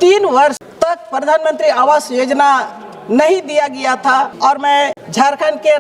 3 वर्ष तक प्रधानमंत्री आवास योजना नहीं दिया गया था और मैं झारखंड के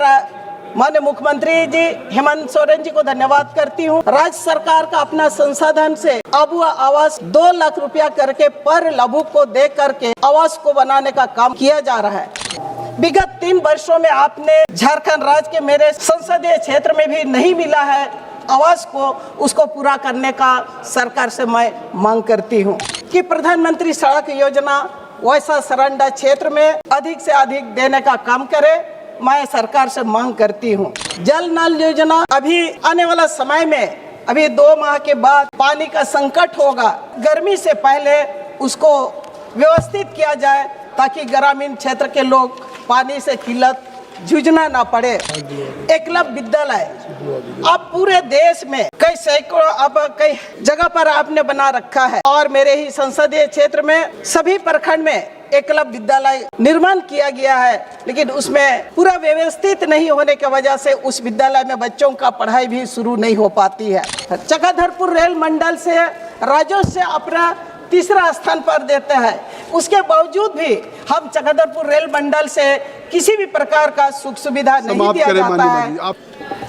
माननीय मुख्यमंत्री जी हेमंत सोरेन जी को धन्यवाद करती हूँ। राज्य सरकार का अपना संसाधन से अब वह आवास 2 लाख रुपया करके पर लाभुक को दे करके आवास को बनाने का काम किया जा रहा है। विगत 3 वर्षों में आपने झारखंड राज्य के मेरे संसदीय क्षेत्र में भी नहीं मिला है आवास को, उसको पूरा करने का सरकार से मैं मांग करती हूँ कि प्रधानमंत्री सड़क योजना वैसा सरंडा क्षेत्र में अधिक से अधिक देने का काम करे। मैं सरकार से मांग करती हूँ। जल नल योजना अभी आने वाला समय में अभी 2 माह के बाद पानी का संकट होगा, गर्मी से पहले उसको व्यवस्थित किया जाए ताकि ग्रामीण क्षेत्र के लोग पानी से किल्लत जूझना ना पड़े। एकलव्य विद्यालय अब पूरे देश में कई सैकड़ों अब कई जगह पर आपने बना रखा है और मेरे ही संसदीय क्षेत्र में सभी प्रखंड में एकलव्य विद्यालय निर्माण किया गया है, लेकिन उसमें पूरा व्यवस्थित नहीं होने की वजह से उस विद्यालय में बच्चों का पढ़ाई भी शुरू नहीं हो पाती है। चक्रधरपुर रेल मंडल से राजस्व अपना 3रा स्थान पर देते हैं, उसके बावजूद भी हम चक्रधरपुर रेल मंडल से किसी भी प्रकार का सुख सुविधा नहीं दिया जाता है।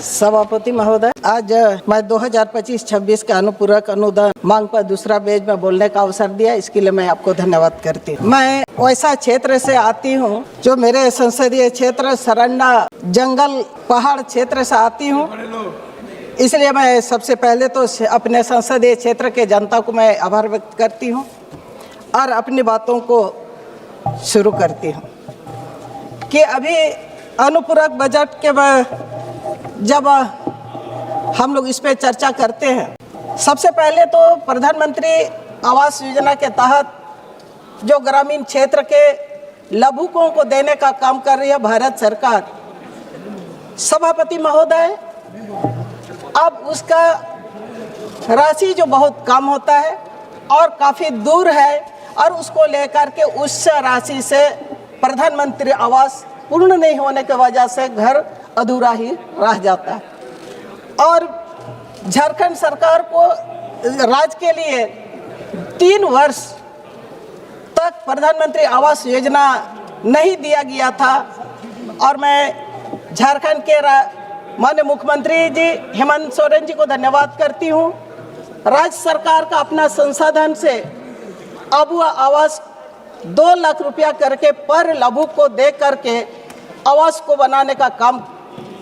सभापति महोदय, आज मैं 2025-26 का अनुपूरक अनुदान मांग पर दूसरा पेज में बोलने का अवसर दिया, इसके लिए मैं आपको धन्यवाद करती हूँ। मैं वैसा क्षेत्र से आती हूँ जो मेरे संसदीय क्षेत्र सरंडा जंगल पहाड़ क्षेत्र से आती हूँ, इसलिए मैं सबसे पहले तो अपने संसदीय क्षेत्र के जनता को मैं आभार व्यक्त करती हूँ और अपनी बातों को शुरू करती हूँ कि अभी अनुपूरक बजट के जब हम लोग इस पे चर्चा करते हैं, सबसे पहले तो प्रधानमंत्री आवास योजना के तहत जो ग्रामीण क्षेत्र के लाभुकों को देने का काम कर रही है भारत सरकार, सभापति महोदय, अब उसका राशि जो बहुत कम होता है और काफ़ी दूर है और उसको लेकर के उस राशि से प्रधानमंत्री आवास पूर्ण नहीं होने की वजह से घर अधूरा ही रह जाता है और झारखंड सरकार को राज्य के लिए 3 वर्ष तक प्रधानमंत्री आवास योजना नहीं दिया गया था और मैं झारखंड के माननीय मुख्यमंत्री जी हेमंत सोरेन जी को धन्यवाद करती हूँ। राज्य सरकार का अपना संसाधन से अब वह आवास 2 लाख रुपया करके पर लाभुक को दे करके आवास को बनाने का काम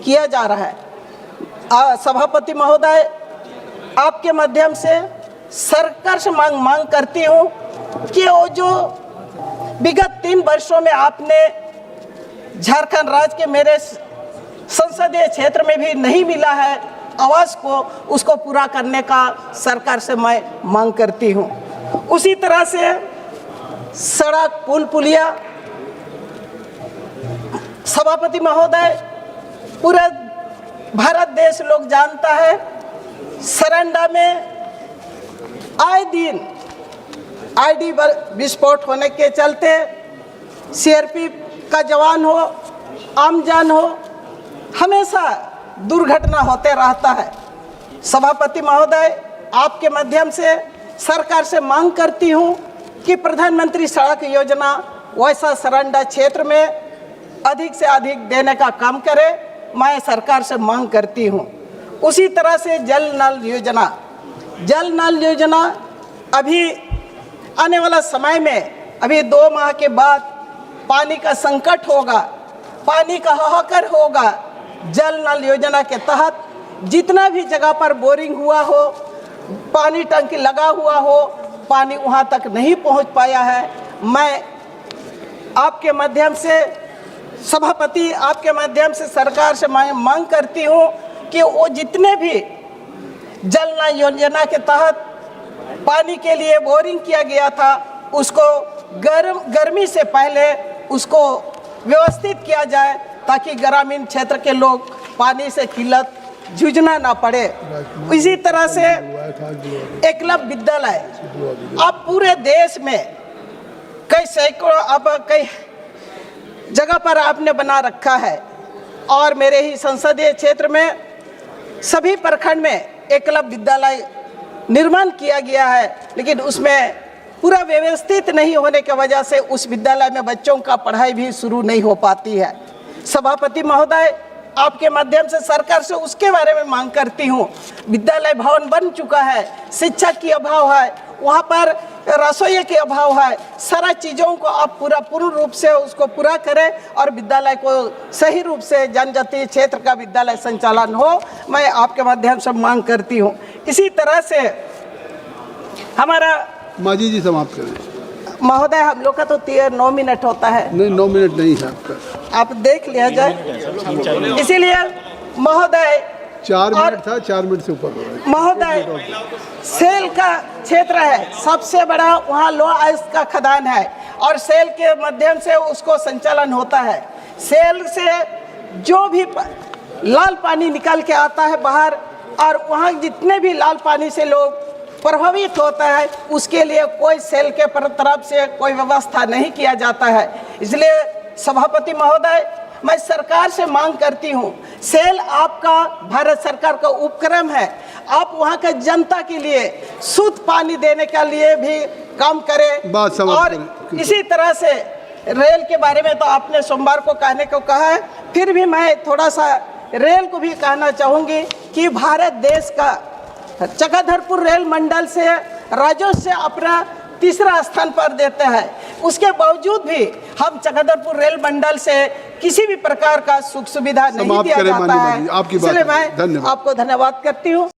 किया जा रहा है। सभापति महोदय, आपके माध्यम से सरकार से मांग करती हूँ कि वो जो विगत 3 वर्षों में आपने झारखंड राज्य के मेरे संसदीय क्षेत्र में भी नहीं मिला है आवास को, उसको पूरा करने का सरकार से मैं मांग करती हूँ। उसी तरह से सड़क पुल पुलिया, सभापति महोदय, पूरा भारत देश लोग जानता है सरंडा में आए दिन आईडी विस्फोट होने के चलते सीआरपीएफ का जवान हो, आम जान हो, हमेशा दुर्घटना होते रहता है। सभापति महोदय, आपके माध्यम से सरकार से मांग करती हूँ कि प्रधानमंत्री सड़क योजना वैसा सरंडा क्षेत्र में अधिक से अधिक देने का काम करे। मैं सरकार से मांग करती हूँ। उसी तरह से जल नल योजना अभी आने वाला समय में अभी 2 माह के बाद पानी का संकट होगा, पानी का हाहाकार होगा। जल नल योजना के तहत जितना भी जगह पर बोरिंग हुआ हो, पानी टंकी लगा हुआ हो, पानी वहाँ तक नहीं पहुँच पाया है। मैं आपके माध्यम से सभापति, आपके माध्यम से सरकार से मैं मांग करती हूँ कि वो जितने भी जल नल योजना के तहत पानी के लिए बोरिंग किया गया था, उसको गर्मी से पहले उसको व्यवस्थित किया जाए ताकि ग्रामीण क्षेत्र के लोग पानी से किल्लत जूझना ना पड़े। इसी तरह से एकलव्य विद्यालय अब पूरे देश में कई सैकड़ों अब कई जगह पर आपने बना रखा है और मेरे ही संसदीय क्षेत्र में सभी प्रखंड में एकलव्य विद्यालय निर्माण किया गया है, लेकिन उसमें पूरा व्यवस्थित नहीं होने की वजह से उस विद्यालय में बच्चों का पढ़ाई भी शुरू नहीं हो पाती है। सभापति महोदय, आपके माध्यम से सरकार से उसके बारे में मांग करती हूँ। विद्यालय भवन बन चुका है, शिक्षक की अभाव है, वहाँ पर रसोई के अभाव है, सारा चीज़ों को आप पूर्ण रूप से उसको पूरा करें और विद्यालय को सही रूप से जनजातीय क्षेत्र का विद्यालय संचालन हो, मैं आपके माध्यम से मांग करती हूँ। इसी तरह से हमारा माजी जी समाप्त करें। महोदय, हम लोग का तो 9 मिनट होता है। नहीं, 9 मिनट नहीं है आपका, आप देख लिया जाए। इसीलिए महोदय 4 मिनट था, 4 मिनट से ऊपर हो रहा है। महोदय, सेल का क्षेत्र है, सबसे बड़ा वहाँ लो आइस का खदान है और सेल के माध्यम से उसको संचालन होता है। सेल से जो भी लाल पानी निकल के आता है बाहर, और वहाँ जितने भी लाल पानी से लोग प्रभावित होता है, उसके लिए कोई सेल के तरफ से कोई व्यवस्था नहीं किया जाता है। इसलिए सभापति महोदय, मैं सरकार से मांग करती हूँ, सेल आपका भारत सरकार का उपक्रम है, आप वहाँ के जनता के लिए शुद्ध पानी देने के लिए भी काम करें। और इसी तरह से रेल के बारे में तो आपने सोमवार को कहने को कहा है, फिर भी मैं थोड़ा सा रेल को भी कहना चाहूँगी कि भारत देश का चक्रधरपुर रेल मंडल से राज्यों से अपना तीसरा स्थान पर देते हैं। उसके बावजूद भी हम चक्रधरपुर रेल मंडल से किसी भी प्रकार का सुख सुविधा नहीं दिया जाता है। इसलिए मैं आपको धन्यवाद करती हूँ।